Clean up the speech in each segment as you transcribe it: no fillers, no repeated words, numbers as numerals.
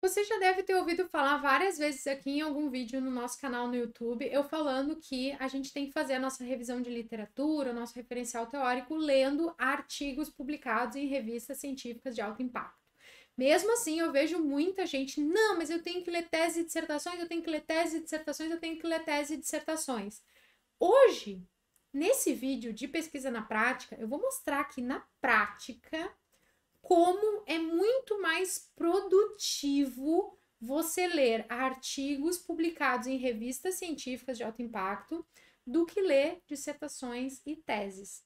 Você já deve ter ouvido falar várias vezes aqui em algum vídeo no nosso canal no YouTube, eu falando que a gente tem que fazer a nossa revisão de literatura, o nosso referencial teórico, lendo artigos publicados em revistas científicas de alto impacto. Mesmo assim, eu vejo muita gente, não, mas eu tenho que ler tese e dissertações, eu tenho que ler tese e dissertações, eu tenho que ler tese e dissertações. Hoje, nesse vídeo de pesquisa na prática, eu vou mostrar aqui na prática como é muito mais produtivo você ler artigos publicados em revistas científicas de alto impacto do que ler dissertações e teses.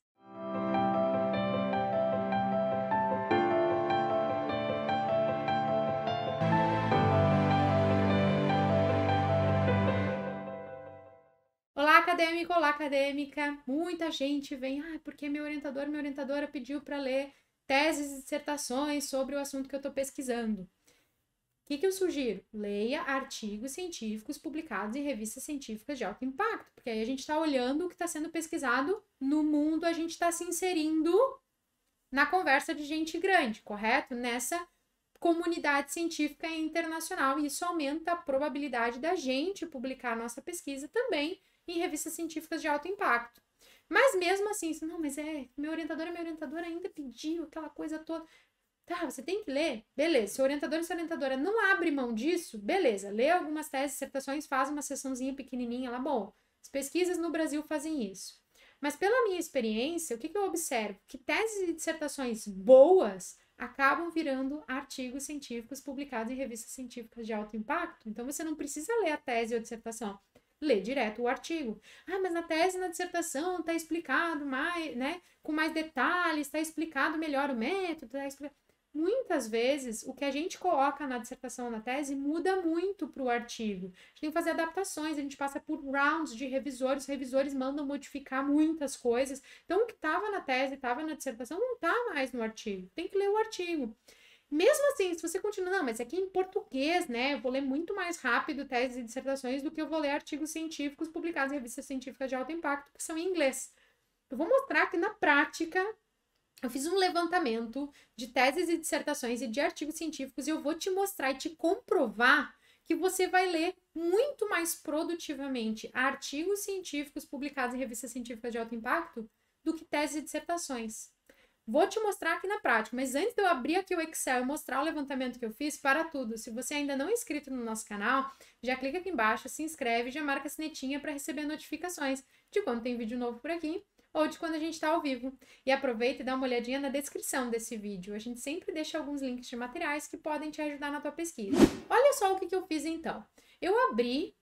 Olá, acadêmico, olá, acadêmica. Muita gente vem, porque meu orientador, minha orientadora pediu para ler teses e dissertações sobre o assunto que eu estou pesquisando. O que eu sugiro? Leia artigos científicos publicados em revistas científicas de alto impacto, porque aí a gente está olhando o que está sendo pesquisado no mundo, a gente está se inserindo na conversa de gente grande, correto? Nessa comunidade científica internacional, e isso aumenta a probabilidade da gente publicar a nossa pesquisa também em revistas científicas de alto impacto. Mas mesmo assim, não, mas minha orientadora ainda pediu aquela coisa toda. Tá, você tem que ler, beleza. Seu orientador e sua orientadora não abre mão disso, beleza. Lê algumas teses, dissertações, faz uma sessãozinha pequenininha lá, bom. As pesquisas no Brasil fazem isso. Mas pela minha experiência, o que eu observo? Que teses e dissertações boas acabam virando artigos científicos publicados em revistas científicas de alto impacto. Então, você não precisa ler a tese ou a dissertação. Lê direto o artigo. Mas na tese e na dissertação está explicado mais, né? Com mais detalhes, está explicado melhor o método, está explicado. Muitas vezes, o que a gente coloca na dissertação ou na tese muda muito para o artigo. A gente tem que fazer adaptações, a gente passa por rounds de revisores, os revisores mandam modificar muitas coisas. Então, o que estava na tese, estava na dissertação, não está mais no artigo. Tem que ler o artigo. Mesmo assim, se você continua, não, mas aqui em português, né, eu vou ler muito mais rápido teses e dissertações do que eu vou ler artigos científicos publicados em revistas científicas de alto impacto, que são em inglês. Eu vou mostrar que na prática eu fiz um levantamento de teses e dissertações e de artigos científicos e eu vou te mostrar e te comprovar que você vai ler muito mais produtivamente artigos científicos publicados em revistas científicas de alto impacto do que teses e dissertações. Vou te mostrar aqui na prática, mas antes de eu abrir aqui o Excel e mostrar o levantamento que eu fiz, para tudo, se você ainda não é inscrito no nosso canal, já clica aqui embaixo, se inscreve e já marca a sinetinha para receber notificações de quando tem vídeo novo por aqui ou de quando a gente está ao vivo. E aproveita e dá uma olhadinha na descrição desse vídeo. A gente sempre deixa alguns links de materiais que podem te ajudar na tua pesquisa. Olha só o que eu fiz então. Eu abri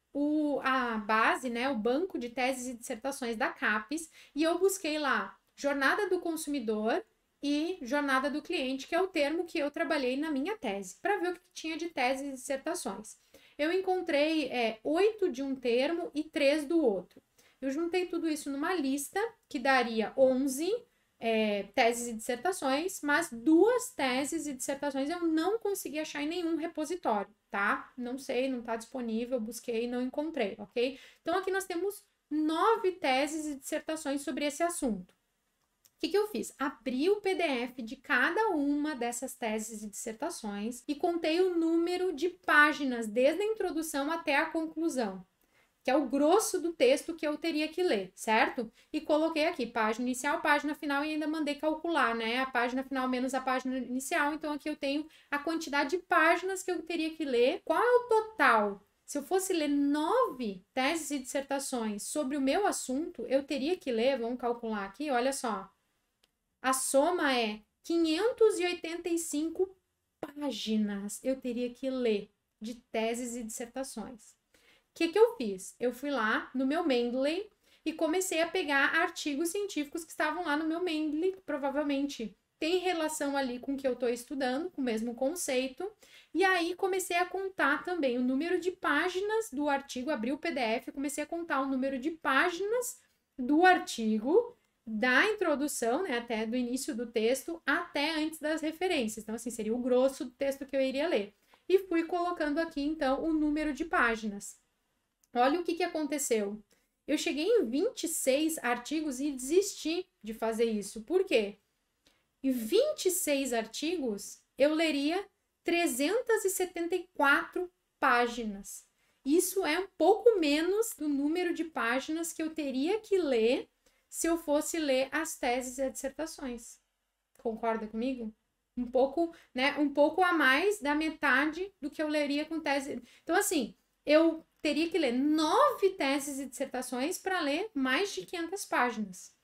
a base, né, o banco de teses e dissertações da CAPES e eu busquei lá Jornada do Consumidor e Jornada do Cliente, que é o termo que eu trabalhei na minha tese, para ver o que tinha de teses e dissertações. Eu encontrei 8 de um termo e 3 do outro. Eu juntei tudo isso numa lista que daria 11 teses e dissertações, mas 2 teses e dissertações eu não consegui achar em nenhum repositório, tá? Não sei, não está disponível, busquei, não encontrei, ok? Então, aqui nós temos 9 teses e dissertações sobre esse assunto. O que eu fiz? Abri o PDF de cada uma dessas teses e dissertações e contei o número de páginas desde a introdução até a conclusão, que é o grosso do texto que eu teria que ler, certo? E coloquei aqui página inicial, página final e ainda mandei calcular, né? A página final menos a página inicial. Então, aqui eu tenho a quantidade de páginas que eu teria que ler. Qual é o total? Se eu fosse ler 9 teses e dissertações sobre o meu assunto, eu teria que ler, vamos calcular aqui, olha só. A soma é 585 páginas eu teria que ler de teses e dissertações. O que eu fiz? Eu fui lá no meu Mendeley e comecei a pegar artigos científicos que estavam lá no meu Mendeley, que provavelmente tem relação ali com o que eu estou estudando, com o mesmo conceito. E aí comecei a contar também o número de páginas do artigo, abri o PDF, comecei a contar o número de páginas do artigo, da introdução, né, até do início do texto, até antes das referências. Então, assim, seria o grosso do texto que eu iria ler. E fui colocando aqui, então, o número de páginas. Olha o que aconteceu. Eu cheguei em 26 artigos e desisti de fazer isso. Por quê? Em 26 artigos, eu leria 374 páginas. Isso é um pouco menos do número de páginas que eu teria que ler se eu fosse ler as teses e as dissertações. Concorda comigo? Um pouco, né? Um pouco a mais da metade do que eu leria com tese. Então, assim, eu teria que ler 9 teses e dissertações para ler mais de 500 páginas.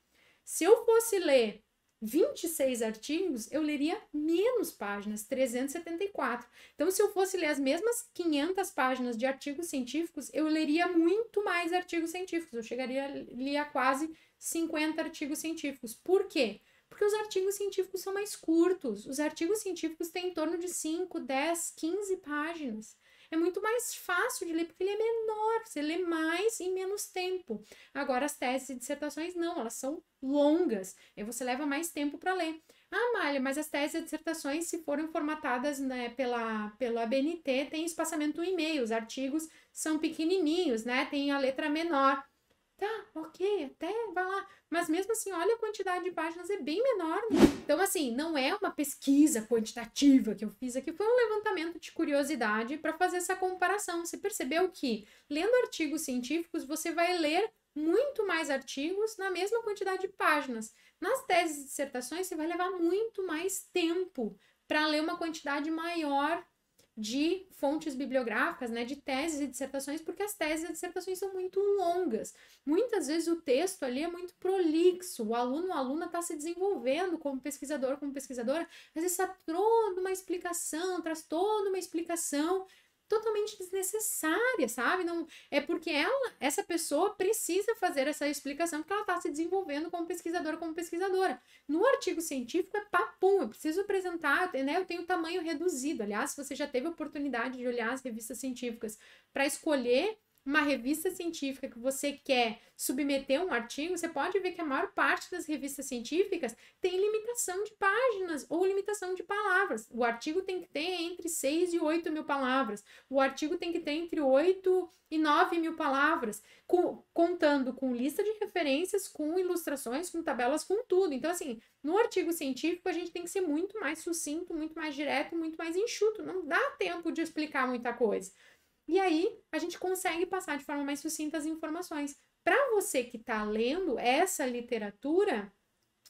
Se eu fosse ler 26 artigos, eu leria menos páginas, 374. Então, se eu fosse ler as mesmas 500 páginas de artigos científicos, eu leria muito mais artigos científicos. Eu chegaria ali a quase 50 artigos científicos. Por quê? Porque os artigos científicos são mais curtos. Os artigos científicos têm em torno de 5, 10, 15 páginas. É muito mais fácil de ler, porque ele é menor, você lê mais em menos tempo. Agora, as teses e dissertações não, elas são longas, e você leva mais tempo para ler. Ah, Malha, mas as teses e dissertações, se forem formatadas, né, pela ABNT, tem espaçamento 1,5, os artigos são pequenininhos, né, tem a letra menor. Tá, ok, até vai lá. Mas mesmo assim, olha a quantidade de páginas, é bem menor, né? Então, assim, não é uma pesquisa quantitativa que eu fiz aqui, foi um levantamento de curiosidade para fazer essa comparação. Você percebeu que, lendo artigos científicos, você vai ler muito mais artigos na mesma quantidade de páginas. Nas teses e dissertações, você vai levar muito mais tempo para ler uma quantidade maior de fontes bibliográficas, né, de teses e dissertações, porque as teses e dissertações são muito longas. Muitas vezes o texto ali é muito prolixo, o aluno ou a aluna está se desenvolvendo como pesquisador, como pesquisadora, às vezes traz toda uma explicação totalmente desnecessária, sabe? Não, é porque essa pessoa precisa fazer essa explicação porque ela está se desenvolvendo como pesquisadora, como pesquisadora. No artigo científico é papum, eu preciso apresentar, né? Eu tenho tamanho reduzido. Aliás, se você já teve a oportunidade de olhar as revistas científicas para escolher uma revista científica que você quer submeter um artigo, você pode ver que a maior parte das revistas científicas tem limitação de páginas ou limitação de palavras. O artigo tem que ter entre 6 e 8 mil palavras. O artigo tem que ter entre 8 e 9 mil palavras, contando com lista de referências, com ilustrações, com tabelas, com tudo. Então, assim, no artigo científico a gente tem que ser muito mais sucinto, muito mais direto, muito mais enxuto. Não dá tempo de explicar muita coisa. E aí, a gente consegue passar de forma mais sucinta as informações. Para você que está lendo essa literatura,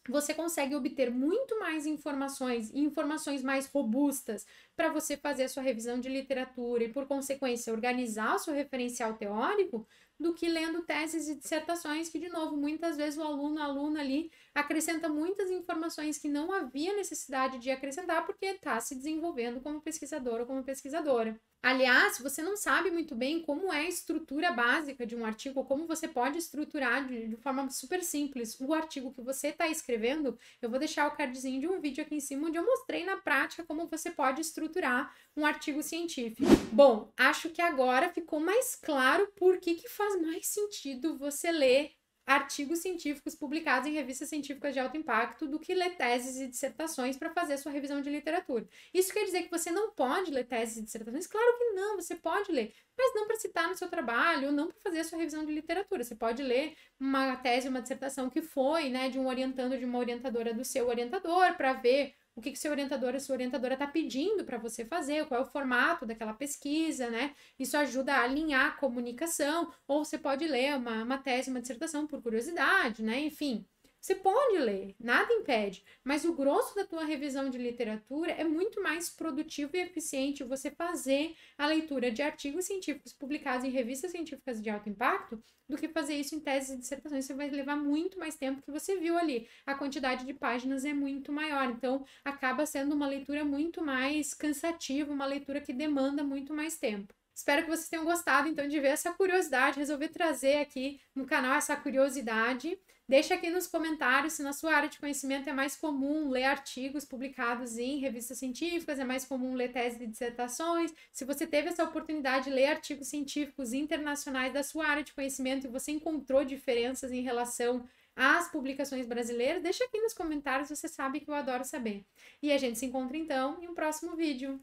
você consegue obter muito mais informações e informações mais robustas para você fazer a sua revisão de literatura e, por consequência, organizar o seu referencial teórico do que lendo teses e dissertações que, de novo, muitas vezes o aluno, a aluna ali acrescenta muitas informações que não havia necessidade de acrescentar porque está se desenvolvendo como pesquisador ou como pesquisadora. Aliás, se você não sabe muito bem como é a estrutura básica de um artigo, ou como você pode estruturar de forma super simples o artigo que você está escrevendo, eu vou deixar o cardzinho de um vídeo aqui em cima onde eu mostrei na prática como você pode estruturar um artigo científico. Bom, acho que agora ficou mais claro por que faz mais sentido você ler artigos científicos publicados em revistas científicas de alto impacto do que ler teses e dissertações para fazer a sua revisão de literatura. Isso quer dizer que você não pode ler teses e dissertações? Claro que não, você pode ler, mas não para citar no seu trabalho, ou não para fazer a sua revisão de literatura. Você pode ler uma tese, uma dissertação que foi, né, de um orientando, de uma orientadora do seu orientador, para ver o que seu orientador ou sua orientadora está pedindo para você fazer, qual é o formato daquela pesquisa, né? Isso ajuda a alinhar a comunicação, ou você pode ler uma tese, uma dissertação por curiosidade, né? Enfim, você pode ler, nada impede, mas o grosso da tua revisão de literatura é muito mais produtivo e eficiente você fazer a leitura de artigos científicos publicados em revistas científicas de alto impacto do que fazer isso em teses e dissertações. Você vai levar muito mais tempo, que você viu ali. A quantidade de páginas é muito maior, então acaba sendo uma leitura muito mais cansativa, uma leitura que demanda muito mais tempo. Espero que vocês tenham gostado, então, de ver essa curiosidade, resolvi trazer aqui no canal essa curiosidade. Deixa aqui nos comentários se na sua área de conhecimento é mais comum ler artigos publicados em revistas científicas, é mais comum ler teses e dissertações. Se você teve essa oportunidade de ler artigos científicos internacionais da sua área de conhecimento e você encontrou diferenças em relação às publicações brasileiras, deixa aqui nos comentários, você sabe que eu adoro saber. E a gente se encontra então em um próximo vídeo.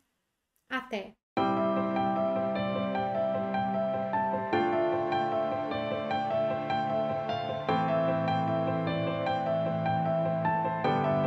Até!